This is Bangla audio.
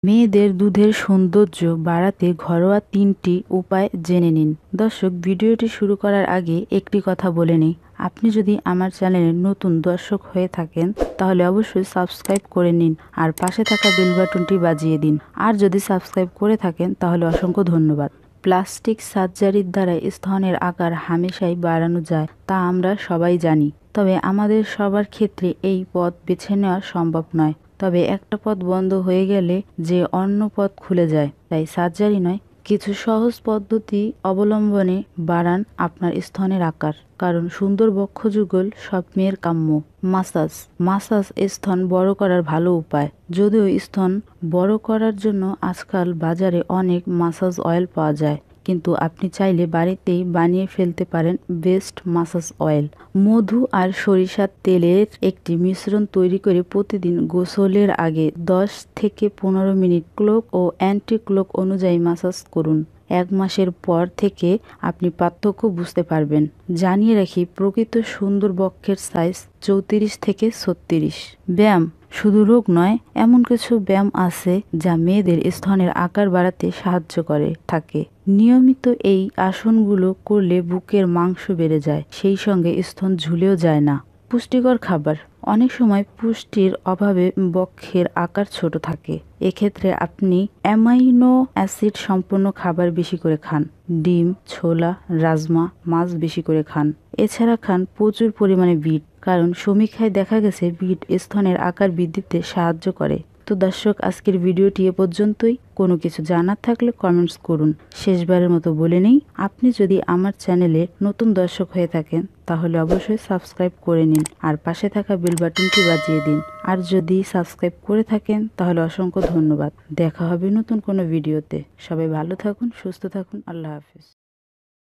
মেয়েদের দুধের সৌন্দর্য বাড়াতে ঘরোয়া ৩টি উপায় জেনে নিন। দর্শক, ভিডিওটি শুরু করার আগে একটি কথা বলে নিই, আপনি যদি আমার চ্যানেলের নতুন দর্শক হয়ে থাকেন তাহলে অবশ্যই সাবস্ক্রাইব করে নিন আর পাশে থাকা বেল বাটনটি বাজিয়ে দিন। আর যদি সাবস্ক্রাইব করে থাকেন তাহলে অসংখ্য ধন্যবাদ। প্লাস্টিক সার্জারির দ্বারা স্তনের আকার হামেশাই বাড়ানো যায়, তা আমরা সবাই জানি। তবে আমাদের সবার ক্ষেত্রে এই পথ বেছে নেওয়া সম্ভব নয়। তবে একটা পথ বন্ধ হয়ে গেলে যে অন্য পথ খুলে যায়। তাই সার্জারি নয়, কিছু সহজ পদ্ধতি অবলম্বনে বাড়ান আপনার স্তনের আকার, কারণ সুন্দর বক্ষযুগল সব মেয়ের কাম্য। মাসাজ মাসাজ স্তন বড় করার ভালো উপায়। যদিও স্তন বড় করার জন্য আজকাল বাজারে অনেক মাসাজ অয়েল পাওয়া যায়, কিন্তু আপনি চাইলে বাড়িতেই বানিয়ে ফেলতে পারেন বেস্ট মাসাজ অয়েল। মধু আর সরিষার তেলের একটি মিশ্রণ তৈরি করে প্রতিদিন গোসলের আগে 10 থেকে 15 মিনিট ক্লোক ও অ্যান্টি ক্লোক অনুযায়ী মাসাজ করুন। 1 মাসের পর থেকে আপনি পার্থক্য বুঝতে পারবেন। জানিয়ে রাখি, প্রকৃত সুন্দর বক্ষের সাইজ 34 থেকে 36। ব্যায়াম শুধু রোগ নয়, এমন কিছু ব্যায়াম আছে যা মেয়েদের স্তনের আকার বাড়াতে সাহায্য করে থাকে। নিয়মিত এই আসনগুলো করলে বুকের মাংস বেড়ে যায়, সেই সঙ্গে স্তন ঝুলেও যায় না। পুষ্টিকর খাবার। অনেক সময় পুষ্টির অভাবে বক্ষের আকার ছোট থাকে। এক্ষেত্রে আপনি অ্যামাইনো অ্যাসিড সম্পন্ন খাবার বেশি করে খান। ডিম, ছোলা, রাজমা, মাছ বেশি করে খান। এছাড়া খান প্রচুর পরিমাণে বিট, কারণ সমীক্ষায় দেখা গেছে বিট স্তনের আকার বৃদ্ধিতে সাহায্য করে। তো দর্শক, আজকের ভিডিওটি এ পর্যন্তই। কোনো কিছু জানার থাকলে কমেন্টস করুন। শেষবারের মতো বলে নেই, আপনি যদি আমার চ্যানেলে নতুন দর্শক হয়ে থাকেন তাহলে অবশ্যই সাবস্ক্রাইব করে নিন আর পাশে থাকা বেল বাটনটি বাজিয়ে দিন। আর যদি সাবস্ক্রাইব করে থাকেন তাহলে অসংখ্য ধন্যবাদ। দেখা হবে নতুন কোনো ভিডিওতে। সবাই ভালো থাকুন, সুস্থ থাকুন। আল্লাহ হাফেজ।